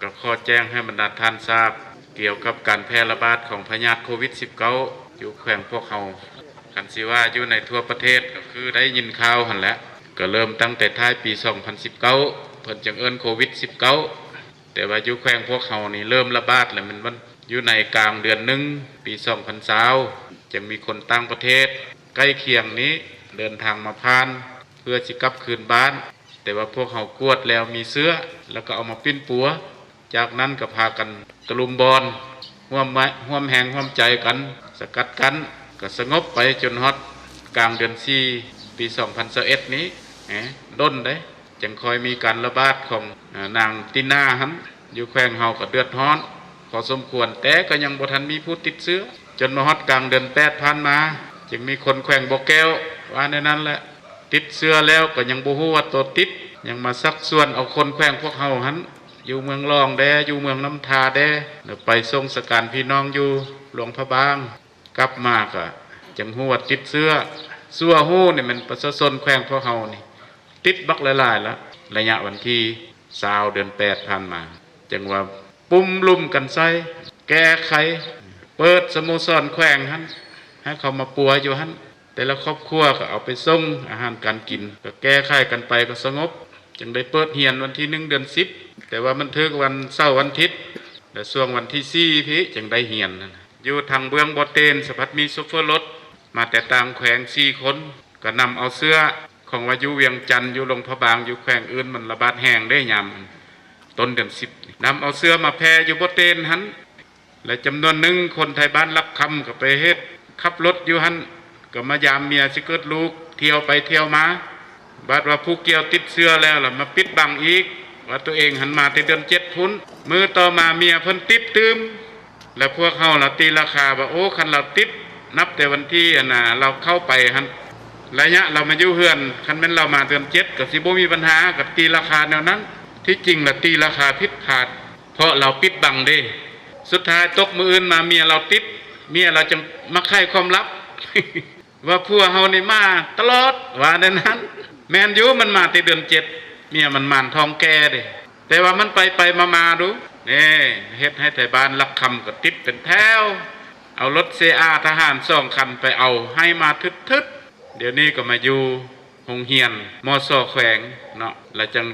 ก็ขอแจ้งให้บรรดาท่านทราบเกี่ยวกับการแพร่ระบาดของพยาธิโควิด -19 อยู่แขวงพวกเฮากันสิว่าอยู่ในทั่วประเทศก็คือได้ยินข่าวหั่นแหละก็เริ่มตั้งแต่ท้ายปี 2019 เพิ่นจังเอิ้นโควิด -19 แต่ว่าอยู่แขวงพวกเฮานี่เริ่มระบาดแล้วมันอยู่ในกลางเดือนหนึ่งปี 2020จะมีคนต่างประเทศใกล้เคียงนี้เดินทางมาผ่านเพื่อสิกลับคืนบ้านแต่ว่าพวกเขากวดแล้วมีเสื้อแล้วก็เอามาปิ้นปัวจากนั้นก็พากันตะลุมบอลร่วมแหงร่วมใจกันสกัดกันก็สงบไปจนฮอดกลางเดือน4ปี 2021นี้ด้นได้จึงคอยมีการระบาดของนางติน่าหั่นอยู่แขวงเฮาก็เดือดร้อนพอสมควรแต่ก็ยังบ่ทันมีผู้ติดเชื้อจนมาฮอดกลางเดือน8ผ่านมาจึงมีคนแขวงบ่อแก้วว่าในนั้นแหละติดเชื้อแล้วก็ยังบ่ฮู้ว่าตัวติดยังมาซักส่วนเอาคนแขวงพวกเฮาหั่นอยู่เมืองรองแดอยู่เมืองน้ำทาแดไปส่งสการพี่น้องอยู่หลวงพระบางกลับมาก็จังฮู้ว่าติดเชื้อซัวฮู้นี่มันประชาชนแขวงพวกเฮานี่ติดบักหลายๆแล้วระยะวันที่20เดือน8ผ่านมาจังว่าปุ่มลุ่มกันใส่แก้ไขเปิดสโมสรแขวงหั่นให้เขามาปัวอยู่หั่นแต่ละครอบครัวก็เอาไปส่งอาหารการกินก็แก้ไขกันไปก็สงบจึงได้เปิดเรียนวันที่1เดือน10แต่ว่ามันถึกวันเสาร์วันอาทิตย์และช่วงวันที่4พี่จึงได้เรียนอยู่ทางเบื้องบ่อเตนสภัทมีโซเฟอร์รถมาแต่ต่างแขวง4คนก็นำเอาเสื้อของวายุเวียงจันทร์อยู่หลวงพระบางอยู่แขวงอื่นมันระบาดแห้งได้ยามต้นเดือน10นำเอาเสื้อมาแพร่อยู่บ่อเตนหันและจำนวนหนึ่งคนไทยบ้านรับคำก็ไปเฮ็ดขับรถอยู่หันก็มายามเมียสิเกิดลูกเที่ยวไปเที่ยวมาบาดว่าผู้เกี่ยวติดเสื้อแล้วล่ะมาปิดบังอีกว่าตัวเองหันมาแต่เดือน7พุ่นมื้อต่อมาเมียเพิ่นติดตืมแล้วพวกเฮาล่ะตีราคาว่าโอ้คันเราติดนับแต่วันที่เราเข้าไปหันระยะเรามาอยู่เฮือนคันแม่นเรามาเดือน7ก็สิบ่มีปัญหาก็ตีราคาแนวนั้นที่จริงล่ะตีราคาผิดพลาดเพราะเราปิดบังเด้สุดท้ายตกมื้ออื่นมาเมียเราติดเมียเราจึงมาไขความลับ ว่าผัวเฮานี่มาตลอดว่าในนั้นแม่นอยู่มันมาแต่เดือน7เมียมันมานทองแก่เด้แต่ว่ามันไปมาดูนี่เฮ็ดให้ไทบ้านรับคำก็ติดเป็นแถวเอารถ CA ทหาร2คันไปเอาให้มาทึดๆเดี๋ยวนี้ก็มาอยู่โรงเรียนมส.แขวงเนาะแล้วจัง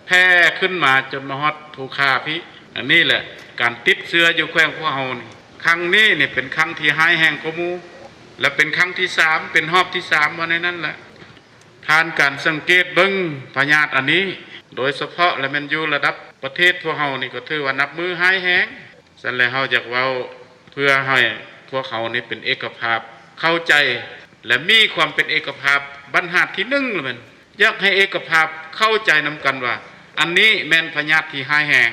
แพร่ขึ้นมาจนมาฮอดภูคาพี่อันนี้แหละการติดเชื้ออยู่แขวงพวกเฮานี่ครั้งนี้นี่เป็นครั้งที่หายแห้งกว่าหมู่และเป็นครั้งที่3เป็นรอบที่3ว่าในนั้นแหละผ่านการสังเกตเบิ่งพยาธิอันนี้โดยเฉพาะและมันอยู่ระดับประเทศพวกเฮานี่ก็ถือว่านับมือหายแห้งซั่นแล้วเฮาอยากเว้าเพื่อให้พวกเขานี่เป็นเอกภาพเข้าใจและมีความเป็นเอกภาพบรรทัดที่1เลยมันอยากให้เอกภาพเข้าใจนำกันว่าอันนี้แม่นพยาธิที่หายแห้ง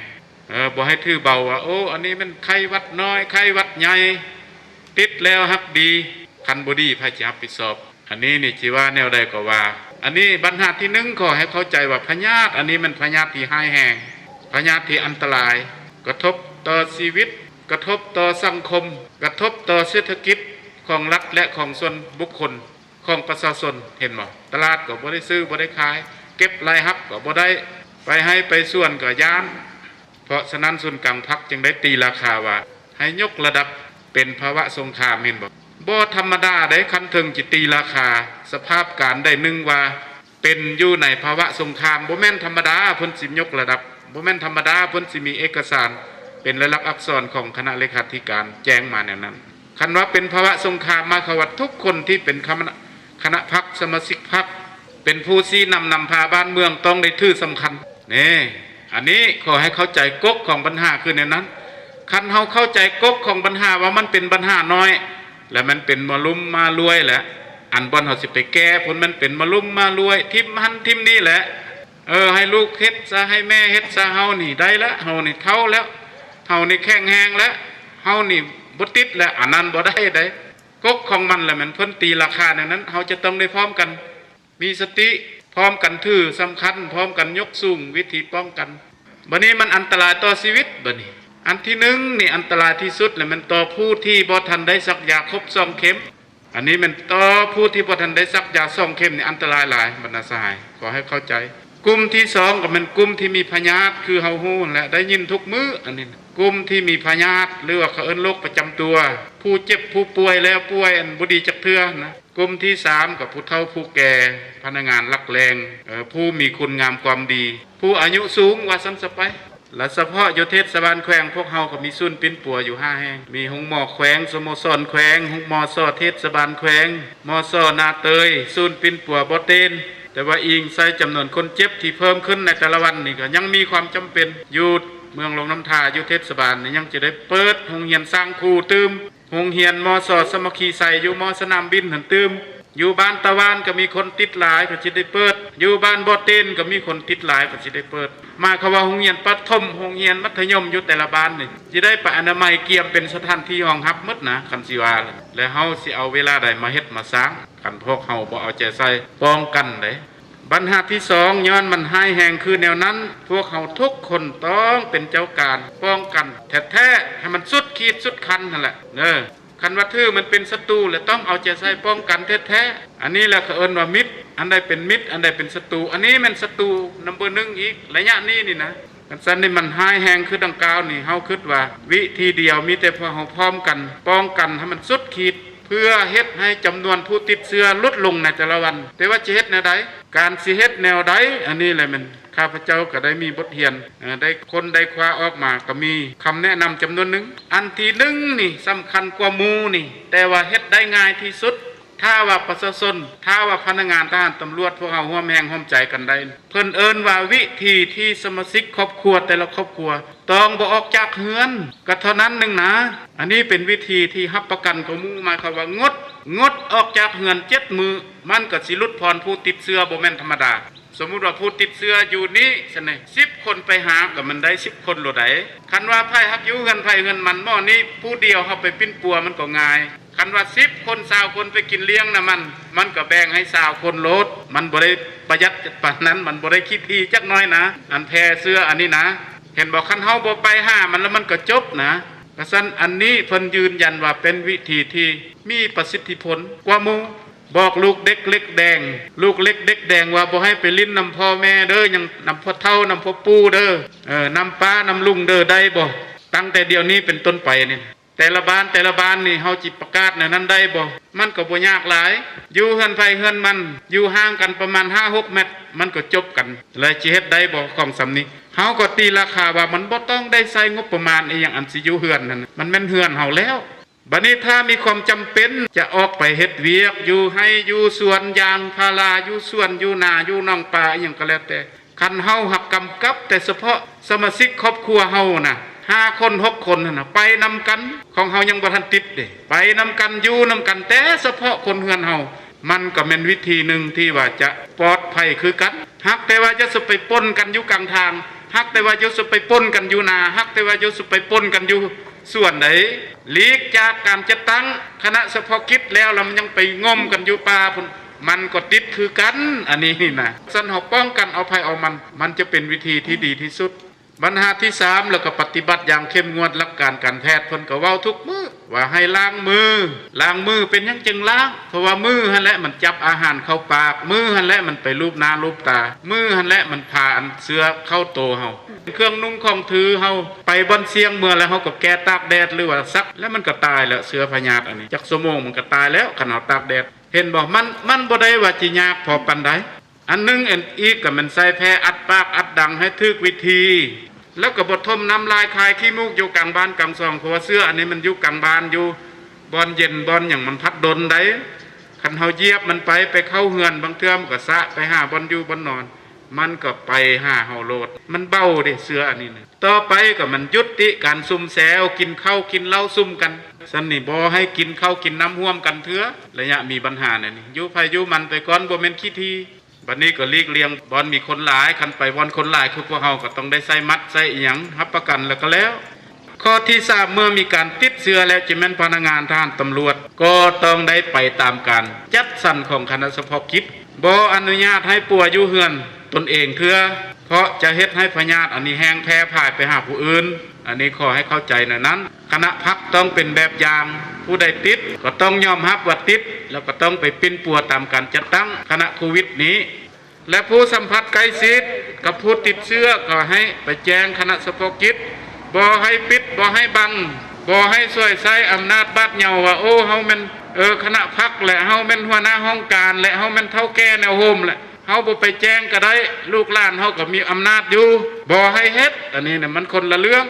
บ่ให้ถือเบาว่าโอ้อันนี้มันไข้หวัดน้อยไข้หวัดใหญ่ติดแล้วฮักดีคันบ่ดีไผสิรับผิดชอบอันนี้นี่สิว่าแนวใดก็ว่าอันนี้บรรทัดที่1ขอให้เข้าใจว่าพยาธิอันนี้มันพยาธิที่หายแห้งพยาธิที่อันตรายกระทบต่อชีวิตกระทบต่อสังคมกระทบต่อเศรษฐกิจของรัฐและของส่วนบุคคลของประชาชนเห็นบ่ตลาดก็บ่ได้ซื้อบ่ได้ขายเก็บรายรับก็บ่ได้ไปให้ไปส่วนก็ย้านเพราะฉะนั้นศูนย์กลางพรรคจึงได้ตีราคาว่าให้ยกระดับเป็นภาวะสงครามเห็นบ่ธรรมดาได้คันถึงจิตีราคาสภาพการได้1ว่าเป็นอยู่ในภาวะสงครามบ่แม่นธรรมดาเพิ่นสิยกระดับบ่แม่นธรรมดาเพิ่นสิมีเอกสารเป็นลายลักษณ์อักษรของคณะเลขาธิการแจ้งมาแนวนั้นคันว่าเป็นภาวะสงครามมาเขาว่าทุกคนที่เป็นคณะพรรคสมาชิกพรรคเป็นผู้ชี้นำพาบ้านเมืองต้องได้ถือสำคัญนี่อันนี้ขอให้เข้าใจกกของปัญหาคือในนั้นคันเฮาเข้าใจกกของปัญหาว่ามันเป็นปัญหาน้อยและมันเป็นมาลุ่มมารวยแหละอันบ่เฮาสิไปแก้ผลมันเป็นมาลุ่มมารวยทิมหันทิมนี่แหละให้ลูกเฮ็ดซะให้แม่เฮ็ดซะเฮานี่ได้แล้วเฮานี่เท่าแล้วเฮานี่แข็งแรงแล้วเฮานี่บ่ติดแล้วอันนั้นบ่ได้กกของมันแหละมันเพิ่นตีราคาดังนั้นเฮาจะต้องได้พร้อมกันมีสติพร้อมกันถือสำคัญพร้อมกันยกสูงวิธีป้องกันบัดนี้มันอันตรายต่อชีวิตบัดนี้อันที่1นี่อันตรายที่สุดแล้วมันต่อผู้ที่บ่ทันได้สักยาครบ2เข็มอันนี้มันต่อผู้ที่บ่ทันได้สักยา2เข็มนี่อันตรายหลายบรรดาสหายขอให้เข้าใจ กลุ่มที่2ก็เป็นกลุ่มที่มีพยาธิคือเฮาฮู้แหละได้ยินทุกมื้ออันนี้กลุ่มที่มีพยาธิหรือว่าเขาเอิ้นโรคประจำตัวผู้เจ็บผู้ป่วยแล้วป่วยอันบ่ดีจักเทื่อนะกลุ่มที่3ก็ผู้เฒ่าผู้แก่พนักงานหลักแรงผู้มีคุณงามความดีผู้อายุสูงว่าซั่นซะไปและเฉพาะอยู่เทศบาลแขวงพวกเฮาก็มีศูนย์ปิ้นปัวอยู่5แห่งมีโรงหมอแขวงสโมสรแขวงโรงหมอซอเทศบาลแขวงมอซอนาเตยศูนย์ปิ้นปัวบ่เต้นแต่ว่าอิงใส่จำนวนคนเจ็บที่เพิ่มขึ้นในแต่ละวันนี่ก็ยังมีความจำเป็นอยู่เมืองลงน้ำทาอยู่เทศบาลนี่ยังจะได้เปิดโรงเรียนสร้างครูตืมโรงเรียนมอซอสมัคคีใส่อยู่มอสนามบินหันตืมอยู่บ้านตะวันก็มีคนติดหลายก็สิได้เปิดอยู่บ้านบ่อเต้นก็มีคนติดหลายก็สิได้เปิดมาเขาว่าโรงเรียนประถมโรงเรียนมัธยมอยู่แต่ละบ้านนี่สิได้ไปอนามัยเกียมเป็นสถานที่รองรับหมดนะคันสิว่าแล้วเฮาสิเอาเวลาใดมาเฮ็ดมาสร้างคันพวกเฮาบ่เอาใจใส่ป้องกันเด้ปัญหาที่2ย้อนมันหายแหงคือแนวนั้นพวกเขาทุกคนต้องเป็นเจ้าการป้องกันแท้ๆให้มันสุดขีดสุดคันนั่นแหละคันว่าทื่อมันเป็นศัตรูและต้องเอาใจใส่ป้องกันแท้ๆอันนี้แหละเขาเอิ้นว่ามิตรอันใดเป็นมิตรอันใดเป็นศัตรูอันนี้มันศัตรูนัมเบอร์1อีกระยะนี้นี่นะกันซั่นนี่มันหายแหงคือดังกล่าวนี่เฮาคิดว่าวิธีเดียวมีแต่พวกเฮาพร้อมกันป้องกันให้มันสุดขีดเพื่อเฮ็ดให้จำนวนผู้ติดเชื้อลดลงในแต่ละวันแต่ว่าจะเฮ็ดแนวใดการสิเฮ็ดแนวใดอันนี้แหละมันข้าพเจ้าก็ได้มีบทเรียนได้คนได้คว้าออกมาก็มีคำแนะนำจำนวนหนึ่งอันที่1นี่สำคัญกว่าหมู่นี่แต่ว่าเฮ็ดได้ง่ายที่สุดถ้าว่าประชาชนถ้าว่าพนักงานทหารตำรวจพวกเฮาร่วมแรงร่วมใจกันได้เพิ่นเอิ้นว่าวิธีที่สมาชิกครอบครัวแต่ละครอบครัวต้องบ่ออกจากเรือนก็เท่านั้นนึงนะอันนี้เป็นวิธีที่รับประกันกับหมู่มาครับว่างดออกจากเรือน7มื้อมันก็สิลดพรผู้ติดเชื้อบ่แม่นธรรมดาสมมุติว่าผู้ติดเชื้ออยู่นี้ซั่นนี่10คนไปหาก็มันได้10คนโลดได้คันว่าไผฮักอยู่เฮือนไผเฮือนมันหม้อนี้ผู้เดียวเฮาไปปิ้นปัวมันก็ง่ายคันว่า10คน20คนไปกินเลี้ยงน่ะมันก็แบ่งให้20คนโลดมันบ่ได้ประหยัดปานนั้นมันบ่ได้คิดที่จักน้อยนะอันแพ้เสื้ออันนี้นะเห็นบ่คันเฮาบ่ไปหามันแล้วมันก็จบนะเพราะฉะนั้นอันนี้เพิ่นยืนยันว่าเป็นวิธีที่มีประสิทธิผลกว่าหมู่บอกลูกเด็กเล็กแดงลูกเล็กเด็กแดงว่าบ่ให้ไปลิ้นนำพ่อแม่เด้อยังนำพ่อเฒ่านำพ่อปู่เด้อนำป้านำลุงเด้อได้บ่ตั้งแต่เดี๋ยวนี้เป็นต้นไปนี่แต่ละบ้านนี่เฮาจิประกาศแนวนั้นได้บ่มันก็บ่ยากหลายอยู่เฮือนไผเฮือนมันอยู่ห่างกันประมาณ 5-6 เมตรมันก็จบกันแล้วสิเฮ็ดได้บ่ของสำนี้เฮาก็ตีราคาว่ามันบ่ต้องได้ใช้งบประมาณอีหยังอันสิอยู่เฮือนนั่นมันแม่นเฮือนเฮาแล้วบัดนี้ถ้ามีความจำเป็นจะออกไปเฮ็ดเวียกอยู่ให้อยู่สวนยางพาราอยู่สวนอยู่นาอยู่หนองปลาอีหยังก็แล้วแต่คันเฮาหักกำกับแต่เฉพาะสมาชิกครอบครัวเฮาน่ะ5คน6คนนั่นน่ะไปนำกันของเฮายังบ่ทันติดเด้ไปนำกันอยู่นำกันแต่เฉพาะคนเฮือนเฮามันก็เป็นวิธีหนึ่งที่ว่าจะปลอดภัยคือกันฮักแต่ว่าจะไปปนกันอยู่กลางทางฮักแต่ว่าจะไปปนกันอยู่นาฮักแต่ว่าจะไปปนกันอยู่ส่วนไหนหลีกจากการจัดตั้งคณะเฉพาะกิจแล้วเรามันยังไปง่มกันอยู่ป่าพุ่นมันก็ติดคือกันอันนี้นี่นะสันเฮาป้องกันเอาภัยเอามันจะเป็นวิธีที่ดีที่สุดปัญหาที่3แล้วก็ปฏิบัติอย่างเข้มงวดหลักการการแพทย์เพิ่นก็เว้าทุกมื้อว่าให้ล้างมือเป็นหยังจึงล้างเพราะว่ามือหั่นแหละมันจับอาหารเข้าปากมือหั่นแหละมันไปรูปหน้ารูปตามือหั่นแหละมันพาอันเชื้อเข้าโตเฮาเครื่องนุ่งของถือเฮาไปบนเสียงเมื่อแล้วเฮาก็แก้ตากแดดหรือว่าซักแล้วมันก็ตายแล้วเชื้อพยาธิอันนี้จักชั่วโมงมันก็ตายแล้วขนาดตากแดดเห็นบ่มันบ่ได้ว่าสิยากพอปานใดอันนึงอีกก็มันใส่แพรอัดปากอัดดังให้ถูกวิธีแล้วก็บดทมน้ำลายคายขี้มูกอยู่กลางบ้านกลางซองเพราะว่าเสื้ออันนี้มันอยู่กลางบ้านอยู่บอนเย็นบอนอย่างมันพัดดนได้คันเฮาเหยียบมันไปเข้าเฮือนบางเทื่อมันก็สะไปหาบอนอยู่บอนนอนมันก็ไปหาเฮาโลดมันเบ้าเด้เสื้ออันนี้นะต่อไปก็มันยุติการซุ่มแซวกินข้าวกินเหล้าซุ่มกันซั่นนี่บ่ให้กินข้าวกินน้ำร่วมกันเถื่อระยะมีปัญหานี่อยู่ไผอยู่มันไปก่อนบ่แม่นขี้ทีบัดนี้ก็ลีกเลี่ยงบอนมีคนหลายคันไปบอนคนหลายคือพวกเฮาก็ต้องได้ใส่มัดใส่อีหยังรับประกันแล้วก็แล้วข้อที่3เมื่อมีการติดเชื้อแล้วจะแม่นพนักงานทหารตำรวจก็ต้องได้ไปตามการจัดสรรของคณะเฉพาะกิจบ่อนุญาตให้ป่วยอยู่เฮือนตนเองเถื่อเพราะจะเฮ็ดให้พยาธิอันนี้แห้งแพร่พ่ายไปหาผู้อื่นอันนี้ขอให้เข้าใจในนั้นคณะพักต้องเป็นแบบอย่างผู้ใดติดก็ต้องยอมรับว่าติดแล้วก็ต้องไปปิ้นปัวตามการจัดตั้งคณะโควิดนี้ และผู้สัมผัสใกล้ชิดกับผู้ติดเชื้อก็ให้ไปแจ้งคณะเฉพาะกิจบ่ให้ปิดบ่ให้บังบ่ให้ช่วยใช้อำนาจบาดเหยาว่าโอ้เฮาแม่นคณะพักแหละเฮาแม่นหัวหน้าห้องการและเฮาแม่นเฒ่าแก่แนวโฮมแหละเฮาบ่ไปแจ้งก็ได้ลูกหลานเฮาก็มีอำนาจอยู่บ่ให้เฮ็ดอันนี้เนี่ยมันคนละเรื่อง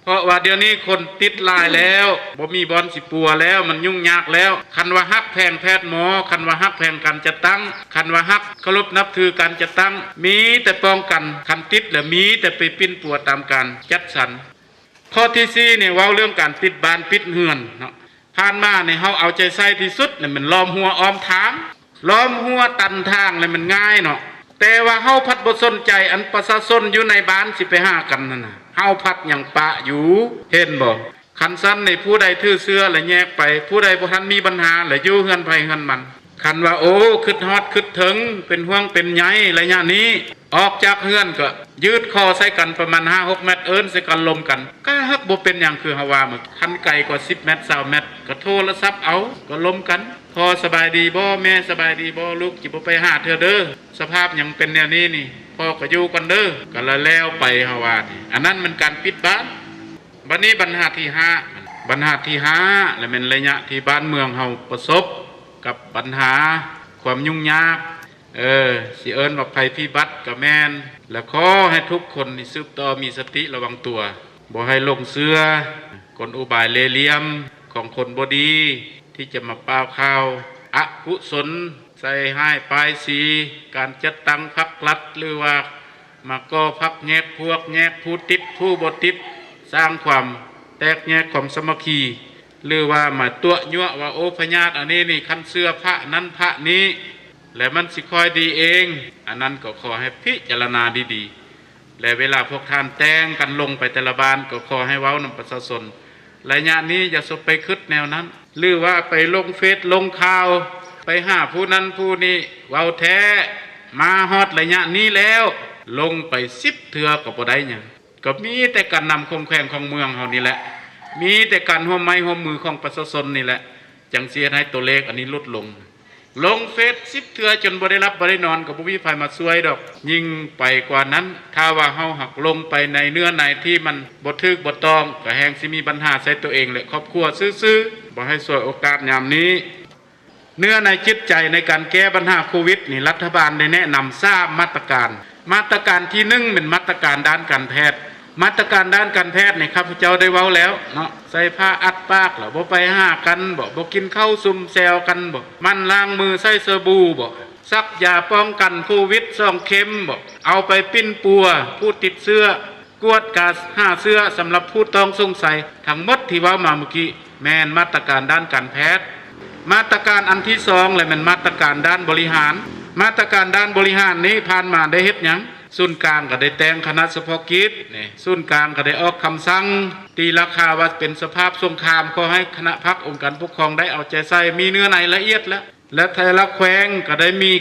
เพราะว่าเดี๋ยวนี้คนติดหลายแล้วบ่มีบอนสิปัวแล้วมันยุ่งยากแล้วคันว่าฮักแพงแพทย์หมอคันว่าฮักแพงการจะตั้งคันว่าฮักเคารพนับถือการจะตั้งมีแต่ป้องกันคันติดและมีแต่ไปปิ้นปัวตามการจัดสรรข้อที่4เนี่ยเว้าเรื่องการปิดบ้านปิดเฮือนเนาะผ่านมาเนี่ยเฮาเอาใจใส่ที่สุดเนี่ยมันล้อมหัวอ้อมทางล้อมหัวตันทางเลยมันง่ายเนาะแต่ว่าเฮาพัดบ่สนใจอันประชาชนอยู่ในบ้านสิไปหากันนั่นน่ะเฮาพัดหยังปะอยู่เห็นบ่คันซั่นในผู้ใดถือเสื้อและแยกไปผู้ใดบ่ทันมีปัญหาและอยู่เฮือนไผเฮือนมันคันว่าโอ้คิดฮอดคิดถึงเป็นห่วงเป็นใยระยะนี้ออกจากเฮือนก็ยืดคอใส่กันประมาณ 5-6 เมตรใส่กันลมกันก็ฮักบ่เป็นหยังคือเฮาว่ามึกคันไกลกว่า10 เมตร20 เมตรก็โทรศัพท์เอาก็ลมกันพอสบายดีบ่แม่สบายดีบ่ลูกสิบ่ไปหาเธอเด้อสภาพหยังเป็นแนวนี้นี่พ่อก็อยู่กันเด้อก็แล้วไปเฮาว่านี่อันนั้นมันการปิดบ้านบัดนี้ปัญหาที่5ปัญหาที่5และเป็นระยะที่บ้านเมืองเฮาประสบกับปัญหาความยุ่งยากสิเอิ้นว่าภัยพิบัติก็แม่นและขอให้ทุกคนนี่สืบต่อมีสติระวังตัวบ่ให้หลงเชื่อกลอุบายเลเหลี่ยมของคนบ่ดีที่จะมาป้าวข่าวอกุศลใส่ให้ป้ายสีการจัดตั้งพรรครัฐหรือว่ามาก่อพรรคแยกพวกแยกผู้ติดผู้บ่ติดสร้างความแตกแยกความสามัคคีหรือว่ามาตัวยั่วว่าโอ้พญาติอันนี้นี่คันเสื้อพระนั้นพระนี้และมันสิคอยดีเองอันนั้นก็ขอให้พิจารณาดีๆและเวลาพวกท่านแต่งกันลงไปแต่ละบ้านก็ขอให้เว้านำประชาชนระยะนี้อย่าสบไปคิดแนวนั้นหรือว่าไปลงเฟซลงข่าวไปหาผู้นั้นผู้นี้เว้าแท้มาฮอดระยะนี้แล้วลงไป10 เทื่อก็บ่ได้หยังก็มีแต่การนำคมแขวงของเมืองเฮานี่แหละมีแต่การร่วมไม้ร่วมมือของประชาชนนี่แหละจังสิให้ตัวเลขอันนี้ลดลงเฟซ10 เทื่อจนบ่ได้รับบ่ได้นอนก็บ่มีไผมาช่วยดอกยิ่งไปกว่านั้นถ้าว่าเฮาหักลงไปในเนื้อในที่มันบ่ถูกบ่ต้องก็แฮงสิมีปัญหาใส่ตัวเองและครอบครัวซื่อๆบ่ให้ช่วยโอกาสยามนี้เนื้อในจิตใจในการแก้ปัญหาโควิดนี่รัฐบาลได้แนะนำ3มาตรการที่1เป็นมาตรการด้านการแพทย์มาตรการด้านการแพทย์นี่ข้าพเจ้าได้เว้าแล้วเนาะใส่ผ้าอัดปากแล้วบ่ไปหากันบ่กินข้าวซุ่มแซวกันบ่มันล้างมือใส่สบู่บ่ซักยาป้องกันโควิด2 เข็มบ่เอาไปปิ้นปัวผู้ติดเชื้อกวดกาหาเชื้อสำหรับผู้ต้องสงสัยทั้งหมดที่เว้ามาเมื่อกี้แม่นมาตรการด้านการแพทย์มาตรการอันที่2และมันมาตรการด้านบริหารมาตรการด้านบริหารนี้ผ่านมาได้เฮ็ดหยังศูนย์กลางก็ได้แต่งคณะเฉพาะกิจนี่ศูนย์กลางก็ได้ออกคำสั่งตีราคาว่าเป็นสภาพสงครามขอให้คณะพรรคองค์การปกครองได้เอาใจใส่มีเนื้อในละเอียดแล้วและแต่ละแขวงก็ได้มี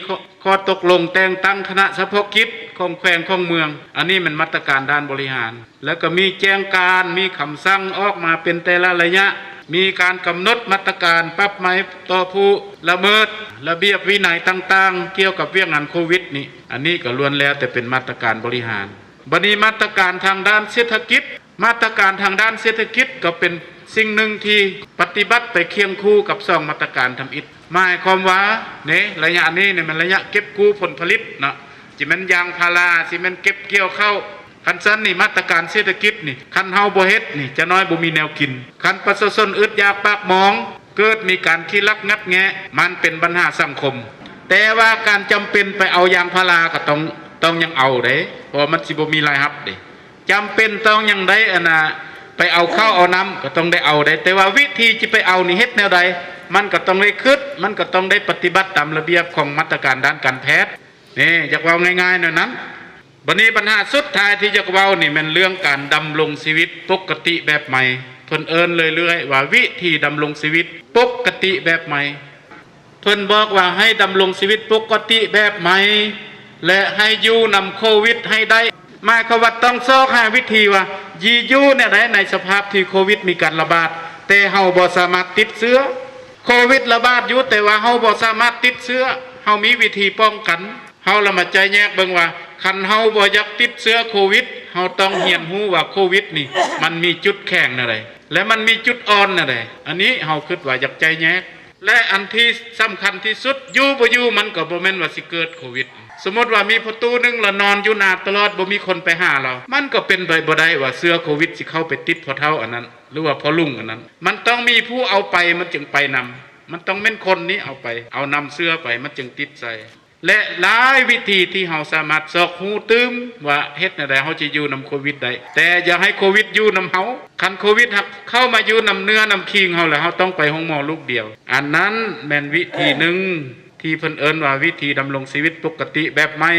ข้อตกลงแต่งตั้งคณะเฉพาะกิจของแขวงของเมืองอันนี้มันมาตรการด้านบริหารแล้วก็มีแจ้งการมีคำสั่งออกมาเป็นแต่ละระยะมีการกำหนดมาตรการปรับไหมต่อผู้ละเมิดระเบียบวินัยต่างๆเกี่ยวกับเรื่องงานโควิดนี่อันนี้ก็ล้วนแล้วแต่เป็นมาตรการบริหารบัดนี้มาตรการทางด้านเศรษฐกิจมาตรการทางด้านเศรษฐกิจก็เป็นสิ่งหนึ่งที่ปฏิบัติไปเคียงคู่กับ2มาตรการทำอิฐหมายความว่าเนี่ยระยะนี้เนี่ยมันระยะเก็บกู้ผลผลิตเนาะสิมันยางพาราสิมันเก็บเกี่ยวเข้าคันซั่นนี่มาตรการเศรษฐกิจนี่คันเฮาบ่เฮ็ดนี่จะน้อยบ่มีแนวกินคันประชาชนอึดอยากปากหมองเกิดมีการขี้ลักงัดแงะมันเป็นปัญหาสังคมแต่ว่าการจำเป็นไปเอายางพาราก็ต้องยังเอาเด้เพราะมันสิบ่มีรายรับเด้จำเป็นต้องยังได้ไปเอาข้าวเอาน้ำก็ต้องได้เอาได้แต่ว่าวิธีที่ไปเอานี่เฮ็ดแนวใดมันก็ต้องได้คิดมันก็ต้องได้ปฏิบัติตามระเบียบของมาตรการด้านการแพทย์นี่อยากเว้าง่ายๆหน่อยนั้นบัดนี้ปัญหาสุดท้ายที่จะเว้านี่มันเรื่องการดำรงชีวิตปกติแบบใหม่เพิ่นเอิ้นเรื่อยๆว่าวิธีดำรงชีวิตปกติแบบใหม่เพิ่นบอกว่าให้ดำรงชีวิตปกติแบบใหม่และให้อยู่นำโควิดให้ได้หมายความว่าต้องซอกหาวิธีว่าอยู่เนี่ยได้ในสภาพที่โควิดมีการระบาดแต่เฮาบ่สามารถติดเชื้อโควิดระบาดอยู่แต่ว่าเฮาบ่สามารถติดเชื้อเฮามีวิธีป้องกัน เฮาละมาใจแยกเบิ่งว่าคันเฮาบ่อยากติดเชื้อโควิดเฮาต้องเรียนรู้ว่าโควิดนี่มันมีจุดแข็งนั่นแหละและมันมีจุดอ่อนนั่นแหละอันนี้เฮาคิดว่าอยากใจแยกและอันที่สำคัญที่สุดอยู่บ่อยู่มันก็บ่แม่นว่าสิเกิดโควิดสมมติว่ามีประตูนึงแล้วนอนอยู่หน้าตลอดบ่มีคนไปหาเรามันก็เป็นไปบ่ได้ว่าเชื้อโควิดสิเข้าไปติดพอเท่าอันนั้นหรือว่าพอลุงอันนั้นมันต้องมีผู้เอาไปมันจึงไปนำมันต้องแม่นคนนี้เอาไปเอานำเชื้อไปมันจึงติดใจและหลายวิธีที่เฮาสามารถซอกหูตื้มว่าเฮ็ดแนวใดเฮาจะอยู่นำโควิดได้แต่อย่าให้โควิดอยู่นำเฮาคันโควิดเข้ามาอยู่นำเนื้อนำคิงเฮาแล้วเฮาต้องไปห้องหมอลูกเดียวอันนั้นแม่นวิธีนึงที่เพิ่นเอิ้นว่าวิธีดำรงชีวิตปกติแบบใหม่